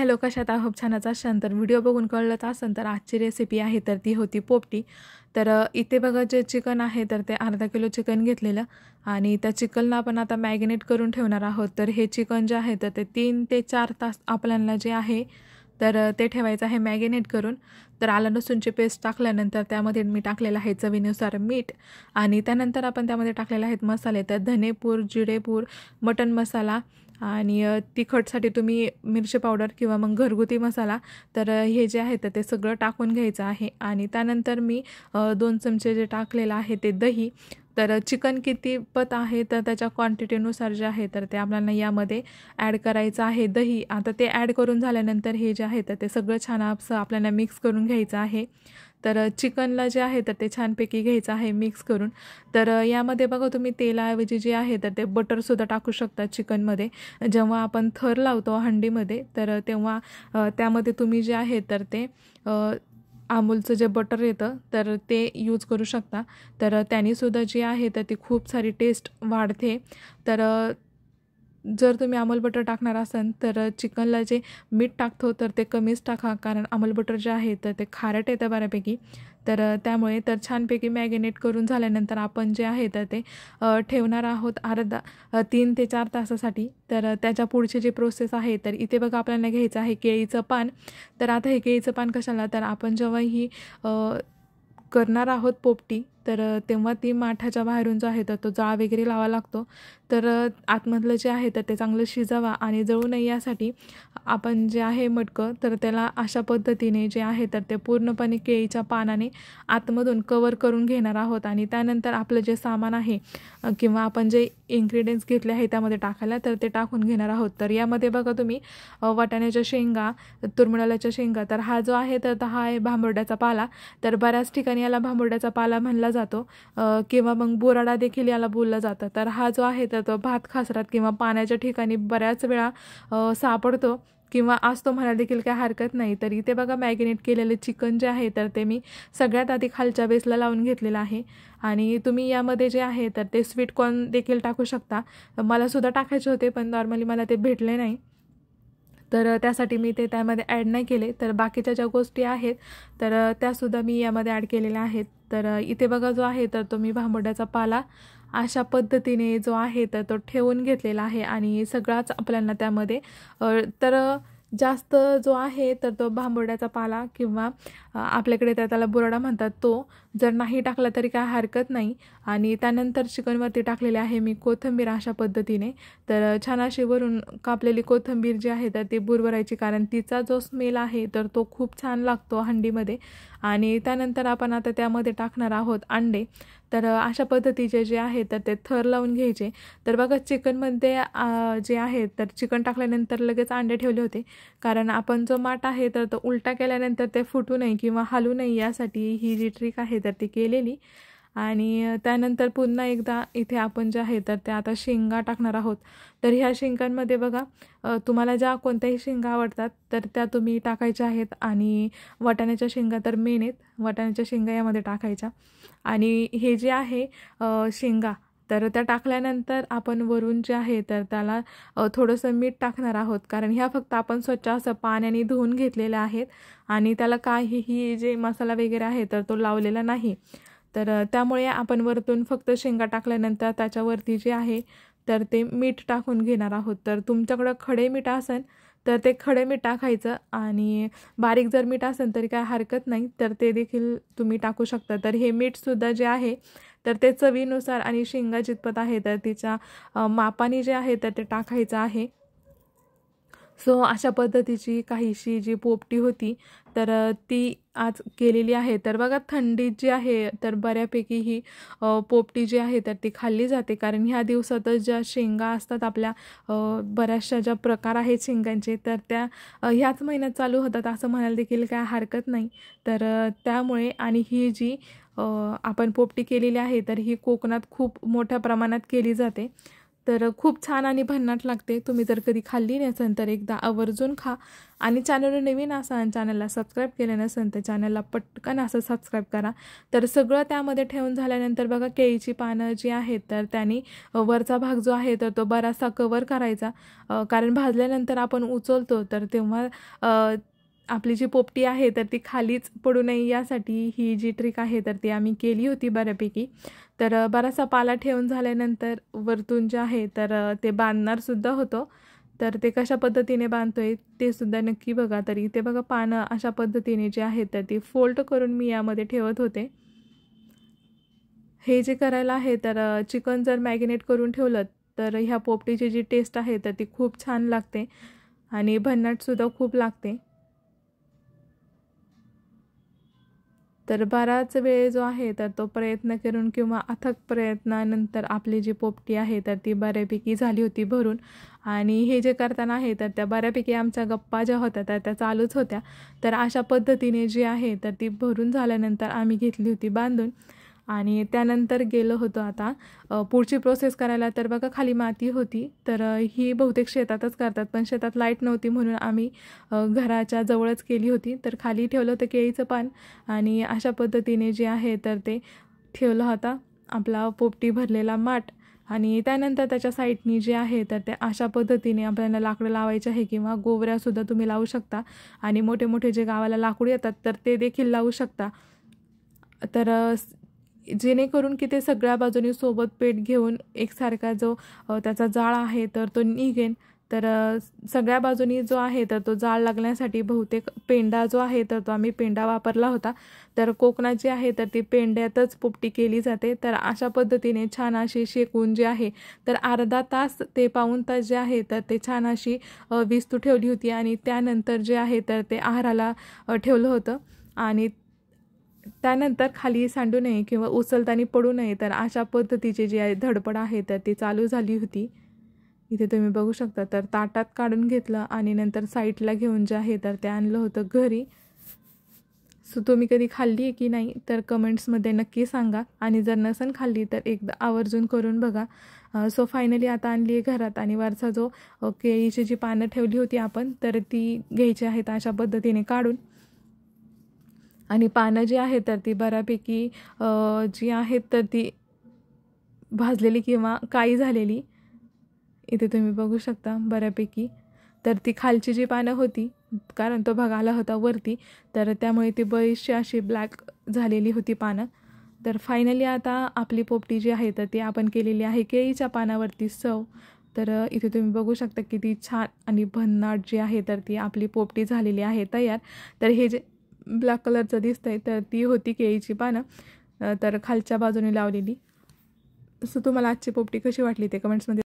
Hello, कशात आहात? खूप छानच असाल तर व्हिडिओ बघून कळलंच असेल तर आजची रेसिपी आहे तर ती होती पोपटी। तर इथे बघा जे चिकन आहे तर ते अर्धा किलो चिकन घेतलेलं आणि त्या चिकनला आपण आता मॅरिनेट करून ठेवणार आहोत। तर हे चिकन जे आहे तर ते 3 ते 4 तास आपल्याला जे आहे तर ते ठेवायचं आहे मॅरिनेट करून। तर आलं लसूणची पेस्ट टाकल्यानंतर त्यामध्ये मी टाकलेलं आहे चवीनुसार मीठ आणि त्यानंतर आपण त्यामध्ये टाकलेले आहेत मसाले, तर धनेपूर, जिरेपूर, मटन मसाला आणि तिखटसाठी तुम्ही मिरची पावडर किंवा मग घरगुती मसाला। तर हे जे आहे तर ते सगळं टाकून घ्यायचं आहे आणि त्यानंतर मी 2 चमचे जे टाकलेलं आहे ते दही। तर चिकन किती पत आहे तर त्याच्या क्वांटिटीनुसार जे आहे तर ते आपल्याला यामध्ये ॲड करायचं आहे दही। आता ते ॲड करून झाल्यानंतर हे जे आहे तर ते सगळं छान असं आपल्याला मिक्स करून घ्यायचं आहे। तर चिकनला जे आहे तर ते छानपैकी घ्यायचं आहे मिक्स करून। तर यामध्ये बघा तुम्ही तेलाऐवजी जे आहे तर ते बटरसुद्धा टाकू शकता चिकनमध्ये। जेव्हा आपण थर लावतो हंडीमध्ये तर तेव्हा त्यामध्ये तुम्ही जे आहे तर ते अमूलचं जे बटर येतं तर ते यूज करू शकता। तर त्यानीसुद्धा जी आहे तर ती खूप सारी टेस्ट वाढते। तर जर तुम्ही अमूल बटर टाकणार असाल तर चिकनला जे मीठ टाकतो तर ते कमीच टाका, कारण अमूल बटर जे आहे तर ते खारट येतं बऱ्यापैकी। तर त्यामुळे तर छानपैकी मॅरिनेट करून झाल्यानंतर आपण जे आहे तर ते ठेवणार आहोत 3 ते 4 तासासाठी। तर त्याच्या पुढची जी प्रोसेस आहे तर इथे बघा आपल्याला घ्यायचं आहे केळीचं पान। तर आता हे केळीचं पान कशाला, तर आपण जेव्हा ही करणार आहोत पोपटी तर तेव्हा ती माठाच्या बाहेरून जो आहे तर तो जाळ वगैरे लावा लागतो। तर आतमधलं जे आहे तर ते चांगलं शिजावा आणि जळू नये यासाठी आपण जे आहे मटकं तर त्याला अशा पद्धतीने जे आहे तर ते पूर्णपणे केळीच्या पानाने आतमधून कवर करून घेणार आहोत आणि त्यानंतर आपलं जे सामान आहे किंवा आपण जे इन्ग्रेडियंट्स घेतले आहे त्यामध्ये टाकायला तर ते टाकून घेणार आहोत। तर यामध्ये बघा तुम्ही वाटाण्याच्या शेंगा, तुरमुडाच्या शेंगा, तर हा जो आहे तर हा आहे भांबर्ड्याचा पाला। तर बऱ्याच ठिकाणी याला भांबर्ड्याचा पाला म्हणला जातो किंवा मग बोराडा देखील याला बोललं जातं। तर हा जो आहे तर तो भात खासरात किंवा पाण्याच्या ठिकाणी बऱ्याच वेळा सापडतो किंवा असतो म्हणायला देखील काही हरकत नाही। तर इथे बघा मॅरिनेट केलेले चिकन जे आहे तर ते मी सगळ्यात आधी खालच्या बेसला लावून घेतलेलं आहे आणि तुम्ही यामध्ये जे आहे तर ते स्वीट कॉर्न देखील टाकू शकता। मला सुद्धा टाकायचे होते पण नॉर्मली मला ते भेटले नाही, तर त्यासाठी मी ते त्यामध्ये ॲड नाही केले। तर बाकीच्या ज्या गोष्टी आहेत तर त्यासुद्धा मी यामध्ये ॲड केलेल्या आहेत। तर इथे बघा जो आहे तर तो मी भांबर्ड्याचा पाला अशा पद्धतीने जो आहे तर तो ठेवून घेतलेला आहे आणि सगळाच आपल्याला त्यामध्ये तर जास्त जो आहे तर तो भांबर्ड्याचा पाला किंवा आपल्याकडे त्याला बोराडा म्हणतात तो जर नाही टाकला तरी काय हरकत नाही। आणि त्यानंतर चिकनवरती टाकलेले आहे मी कोथिंबीर अशा पद्धतीने। तर छान अशी वरून कापलेली कोथिंबीर जी आहे तर ती बुरबुरायची, कारण तिचा जो स्मेल आहे तर तो खूप छान लागतो हंडीमध्ये। आणि त्यानंतर आपण आता त्यामध्ये टाकणार आहोत अंडे। तर अशा पद्धतीचे जे आहे तर ते थर लावून घ्यायचे। तर बघा चिकनमध्ये जे आहे तर चिकन टाकल्यानंतर लगेच अंडे ठेवले होते, कारण आपण जो माठ आहे तर तो उलटा केल्यानंतर ते फुटू नये किंवा हलू नये यासाठी ही जी ट्रिक आहे तर ती केलेली। आणि त्यानंतर पुन्हा एकदा इथे आपण जे आहे तर त्या आता शेंगा टाकणार आहोत। तर ह्या शेंगांमध्ये बघा तुम्हाला ज्या कोणत्याही शेंगा आवडतात तर त्या तुम्ही टाकायच्या आहेत आणि वाटाण्याच्या शेंगा तर मेन आहेत, वाटाण्याच्या शेंगा यामध्ये टाकायच्या। आणि हे जे आहे शेंगा तर त्या टाकल्यानंतर आपण वरून जे आहे तर त्याला थोडंसं मीठ टाकणार आहोत, कारण ह्या फक्त आपण स्वच्छ असं पाण्याने धुवून घेतलेल्या आहेत आणि त्याला काहीही जे मसाला वगैरे आहे तर तो लावलेला नाही। तर त्यामुळे आपण वरतून फक्त शेंगा टाकल्यानंतर त्याच्यावरती जे आहे तर ते मीठ टाकून घेणार आहोत। तर तुमच्याकडं खडे मीठ असेल तर ते खडे मीठ टाकायचं आणि बारीक जर मीठ असेल तरी काय हरकत नाही, तर ते देखील तुम्ही टाकू शकता। तर हे मीठसुद्धा जे आहे तर ते चवीनुसार आणि शेंगा जितपत आहे तर तिच्या मापाने जे आहे तर ते टाकायचं आहे। सो अशा पद्धतीची काहीशी जी पोपटी होती तर ती आज केलेली आहे। तर बघा थंडीत जी आहे तर बऱ्यापैकी ही पोपटी जी आहे तर ती खाल्ली जाते, कारण ह्या दिवसातच ज्या शेंगा असतात आपल्या बऱ्याचशा ज्या प्रकार आहेत शेंगांचे तर त्या ह्याच महिन्यात चालू होतात असं म्हणायला देखील काय हरकत नाही। तर त्यामुळे आणि ही जी आपण पोपटी केलेली आहे तर ही कोकणात खूप मोठ्या प्रमाणात केली जाते। तर खूप छान आणि भन्नाट लागते. तुम्ही जर कधी खाल्ली नसेल तर एकदा आवर्जून खा. आणि चॅनलवर नवीन असाल, चॅनलला सबस्क्राईब केलं नसेल तर चॅनलला पटकन असं सबस्क्राईब करा. तर सगळं त्यामध्ये ठेवून झाल्यानंतर बघा केळीची पानं जी आहेत तर त्यांनी वरचा भाग जो आहे तर तो बराचसा कवर करायचा, कारण भाजल्यानंतर आपण उचलतो तर तेव्हा आपली जी पोपटी आहे तर ती खालीच पडू नये यासाठी ही जी ट्रिक आहे तर ती आम्ही केली होती बऱ्यापैकी. तर बराचसा पाला ठेवून झाल्यानंतर वरतून जे आहे तर ते बांधणारसुद्धा होतो. तर ते कशा पद्धतीने बांधतोय ते सुद्धा नक्की बघा. तर इथे बघा पानं अशा पद्धतीने जे आहे तर ती फोल्ड करून मी यामध्ये ठेवत होते. हे जे करायला आहे तर चिकन जर मॅरिनेट करून ठेवलं तर ह्या पोपटीची जी टेस्ट आहे तर ती खूप छान लागते आणि भन्नाटसुद्धा खूप लागते. तर बराच वेळ जो आहे तर तो प्रयत्न करून किंवा अथक प्रयत्नानंतर आपली जी पोपटी आहे तर ती बऱ्यापैकी झाली होती भरून. आणि हे जे करताना आहे तर त्या बऱ्यापैकी आमच्या गप्पा ज्या होत्या तर त्या चालूच होत्या. तर अशा पद्धतीने जी आहे तर ती भरून झाल्यानंतर आम्ही घेतली होती बांधून आणि त्यानंतर गेलो होतो आता पुढची प्रोसेस करायला. तर बघा खाली माती होती, तर ही बहुतेक शेतातच करतात, पण शेतात लाईट नव्हती म्हणून आम्ही घराच्या जवळच केली होती. तर खाली ठेवलं होतं केळीचं पान आणि अशा पद्धतीने जे आहे तर ते ठेवला होता आपला पोपटी भरलेला माठ. आणि त्यानंतर त्याच्या साईडनी जे आहे तर ते अशा पद्धतीने आपल्याला लाकडं लावायचे आहे किंवा गोवऱ्यासुद्धा तुम्ही लावू शकता आणि मोठे मोठे जे गावाला लाकूड येतात तर ते देखील लावू शकता. तर जेणेकरून की ते सगळ्या बाजूनी सोबत पेट घेऊन एकसारखा जो त्याचा जाळ आहे तर तो निघेन. तर सगळ्या बाजूनी जो आहे तर तो जाळ लागण्यासाठी बहुतेक पेंडा जो आहे तर तो आम्ही पेंडा वापरला होता. तर कोकणात जी आहे तर ती पेंड्यातच पोपटी केली जाते. तर अशा पद्धतीने छान अशी शेकून जे आहे तर अर्धा तास ते पाऊण तास जे आहे तर ते छान अशी विस्तू ठेवली होती आणि त्यानंतर जे आहे तर ते आहाराला ठेवलं होतं. आणि त्यानंतर खाली सांडू नये किंवा उचलताना पडू नये तर अशा पद्धतीची जी आहे धडपड आहे तर ती चालू झाली होती. इथे तुम्ही बघू शकता. तर ताटात काढून घेतलं आणि नंतर साईडला घेऊन जे आहे तर ते आणलं होतं घरी. सो तुम्ही कधी खाल्ली आहे की नाही तर कमेंट्समध्ये नक्की सांगा आणि जर नसेल खाल्ली तर एकदा आवर्जून करून बघा. सो फायनली आता आणली आहे घरात आणि वरचा जो केळीची जी पानं ठेवली होती आपण तर ती घ्यायची आहेत अशा पद्धतीने काढून. आणि पानं जी आहेत तर ती बऱ्यापैकी जी आहेत तर ती भाजलेली किंवा काळी झालेली इथे तुम्ही बघू शकता बऱ्यापैकी. तर ती खालची जी पानं होती कारण तो भाग आला होता वरती तर त्यामुळे ती बरीचशी अशी ब्लॅक झालेली होती पानं. तर फायनली आता आपली पोपटी जी आहे तर ती आपण केलेली आहे केळीच्या पानावरती सर्व. तर इथे तुम्ही बघू शकता किती छान आणि भन्नाट जी आहे तर ती आपली पोपटी झालेली आहे तयार. तर हे जे ब्लॅक कलरचं दिसतंय तर ती होती केळीची पानं तर खालच्या बाजूने लावलेली. तसं तुम्हाला आजची पोपटी कशी वाटली ते कमेंट्समध्ये